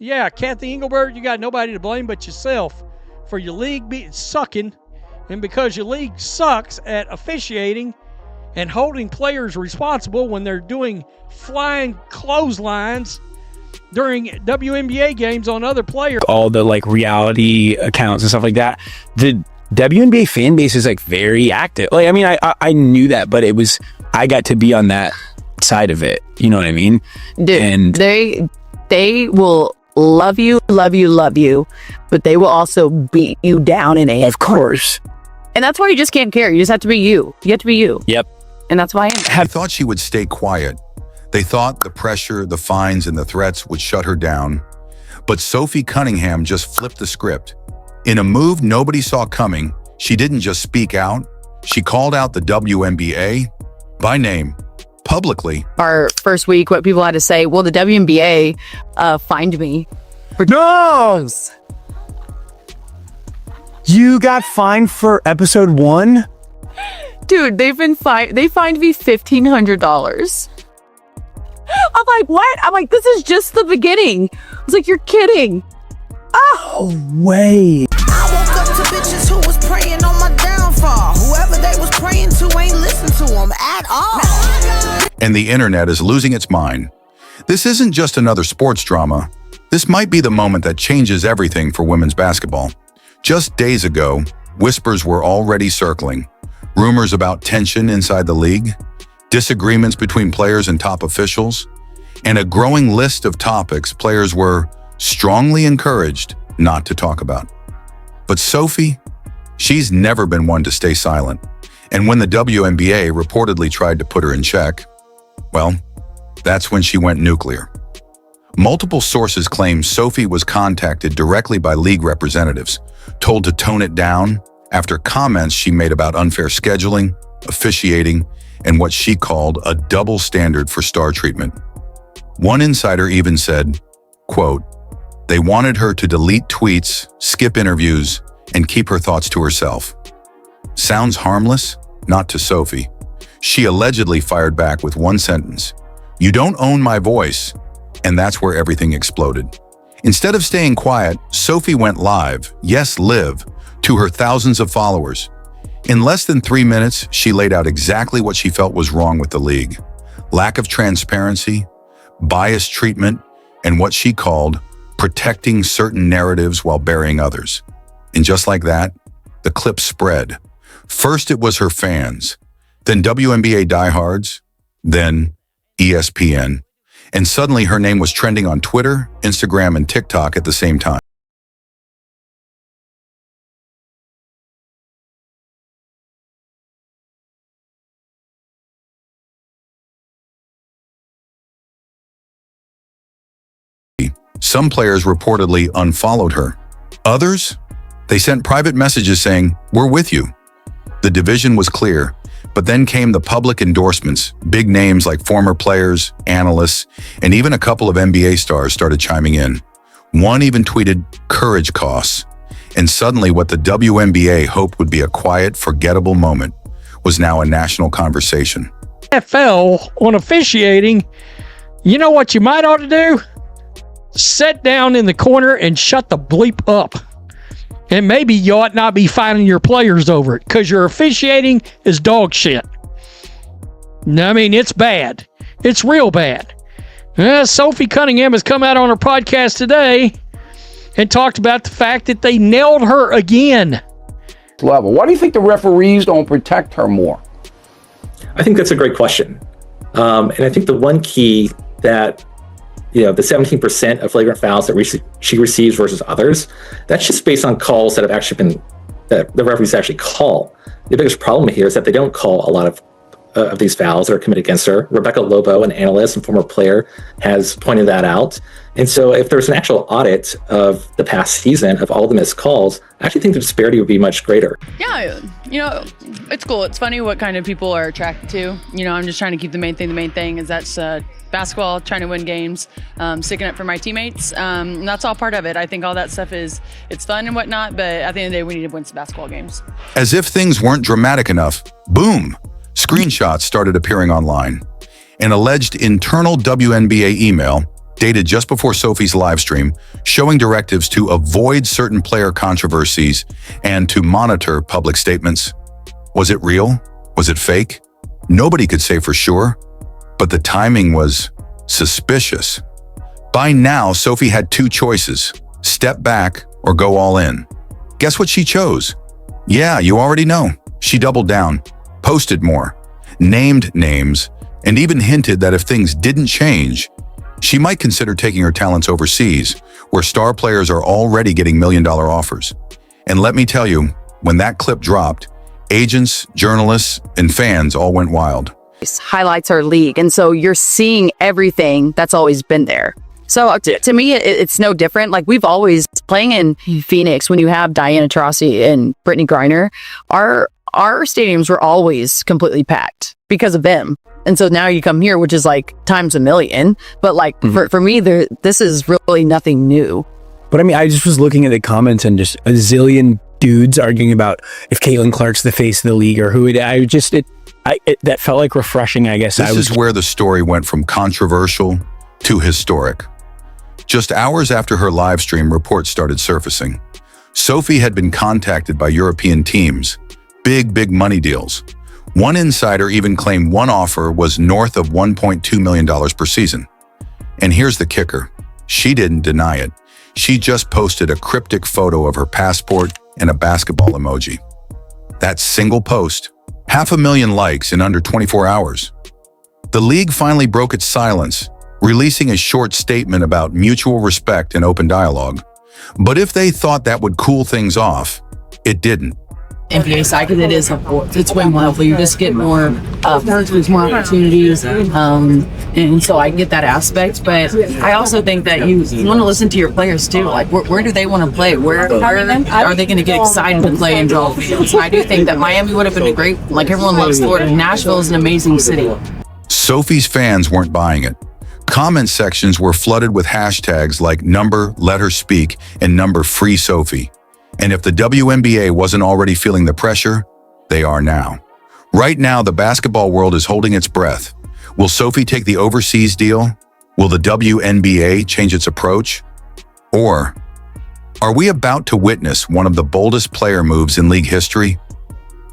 Yeah, Kathy Engelbert, you got nobody to blame but yourself for your league sucking, and because your league sucks at officiating and holding players responsible when they're doing flying clotheslines during WNBA games on other players. All the like reality accounts and stuff like that. The WNBA fan base is like very active. Like, I mean, I knew that, but I got to be on that side of it. You know what I mean? Dude, and they will love you, but they will also beat you down in a. Of course. And that's why you just can't care. You just have to be you. You have to be you. Yep. And that's why I thought she would stay quiet. They thought the pressure, the fines, and the threats would shut her down. But Sophie Cunningham just flipped the script. In a move nobody saw coming, she didn't just speak out. She called out the WNBA by name, publicly. Our first week, what people had to say, well, the WNBA fined me. No! You got fined for episode 1? Dude, they fined me $1,500. I'm like, what? I'm like, this is just the beginning. I was like, you're kidding. Oh, wait. I woke up to bitches who was praying on my downfall. Whoever they was praying to ain't listen to them at all. And the internet is losing its mind. This isn't just another sports drama. This might be the moment that changes everything for women's basketball. Just days ago, whispers were already circling. Rumors about tension inside the league, disagreements between players and top officials, and a growing list of topics players were strongly encouraged not to talk about. But Sophie, she's never been one to stay silent. And when the WNBA reportedly tried to put her in check, well, that's when she went nuclear. Multiple sources claim Sophie was contacted directly by league representatives, told to tone it down after comments she made about unfair scheduling, officiating, and what she called a double standard for star treatment. One insider even said, quote, they wanted her to delete tweets, skip interviews, and keep her thoughts to herself. Sounds harmless? Not to Sophie. She allegedly fired back with one sentence, "You don't own my voice," and that's where everything exploded. Instead of staying quiet, Sophie went live, yes, live, to her thousands of followers. In less than 3 minutes, she laid out exactly what she felt was wrong with the league. Lack of transparency, biased treatment, and what she called protecting certain narratives while burying others. And just like that, the clip spread. First it was her fans, then WNBA diehards, then ESPN. And suddenly her name was trending on Twitter, Instagram, and TikTok at the same time. Some players reportedly unfollowed her. Others, they sent private messages saying, "We're with you." The division was clear, but then came the public endorsements. Big names like former players, analysts, and even a couple of NBA stars started chiming in. One even tweeted, "Courage costs." And suddenly what the WNBA hoped would be a quiet, forgettable moment was now a national conversation. NFL on officiating, you know what you might ought to do? Sit down in the corner and shut the bleep up. And maybe you ought not be fining your players over it, because your officiating is dog shit. I mean, it's bad. It's real bad. Sophie Cunningham has come out on her podcast today and talked about the fact that they nailed her again. Level. Why do you think the referees don't protect her more? I think that's a great question. And I think the one key that, the 17% of flagrant fouls that she receives versus others, that's just based on calls that have actually been, that the referees actually call. The biggest problem here is that they don't call a lot of these fouls that are committed against her. Rebecca Lobo, an analyst and former player, has pointed that out. And so if there's an actual audit of the past season of all the missed calls, I actually think the disparity would be much greater. Yeah, it's cool. It's funny what kind of people are attracted to. I'm just trying to keep the main thing. The main thing is that's basketball, trying to win games, sticking up for my teammates. And that's all part of it. I think all that stuff it's fun and whatnot, but at the end of the day, we need to win some basketball games. As if things weren't dramatic enough, boom, screenshots started appearing online. An alleged internal WNBA email, dated just before Sophie's livestream, showing directives to avoid certain player controversies and to monitor public statements. Was it real? Was it fake? Nobody could say for sure, but the timing was suspicious. By now, Sophie had two choices: step back or go all in. Guess what she chose? Yeah, you already know. She doubled down, posted more, named names, and even hinted that if things didn't change, she might consider taking her talents overseas, where star players are already getting million-dollar offers. And let me tell you, when that clip dropped, agents, journalists, and fans all went wild. Highlights our league, and so you're seeing everything that's always been there. So to me, it's no different. Like, we've always, playing in Phoenix, when you have Diana Taurasi and Brittany Griner, our stadiums were always completely packed because of them. And so now you come here, which is like times a million. But like for me, this is really nothing new. But I mean, I just was looking at the comments and just a zillion dudes arguing about if Caitlin Clark's the face of the league or who. That felt like refreshing, I guess. This is where the story went from controversial to historic. Just hours after her live stream, reports started surfacing. Sophie had been contacted by European teams, big money deals. One insider even claimed one offer was north of $1.2 million per season. And here's the kicker. She didn't deny it. She just posted a cryptic photo of her passport and a basketball emoji. That single post, 500,000 likes in under 24 hours. The league finally broke its silence, releasing a short statement about mutual respect and open dialogue. But if they thought that would cool things off, it didn't. NBA side, because it's way more helpful. You just get more there's more opportunities, and so I get that aspect. But I also think that you want to listen to your players too. Like, where do they want to play? Where are they going to get excited to play and draw fans? So I do think that Miami would have been a great. Like, everyone loves Florida. Nashville is an amazing city. Sophie's fans weren't buying it. Comment sections were flooded with hashtags like #LetHerSpeak and #FreeSophie. And if the WNBA wasn't already feeling the pressure, they are now. Right now, the basketball world is holding its breath. Will Sophie take the overseas deal? Will the WNBA change its approach? Or are we about to witness one of the boldest player moves in league history?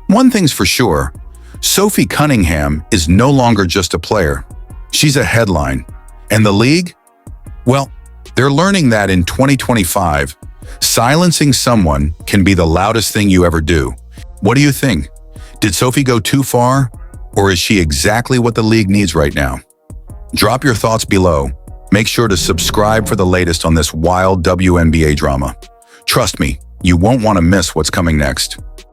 One thing's for sure, Sophie Cunningham is no longer just a player. She's a headline. And the league? Well, they're learning that in 2025, silencing someone can be the loudest thing you ever do. What do you think? Did Sophie go too far? Or is she exactly what the league needs right now? Drop your thoughts below. Make sure to subscribe for the latest on this wild WNBA drama. Trust me, you won't want to miss what's coming next.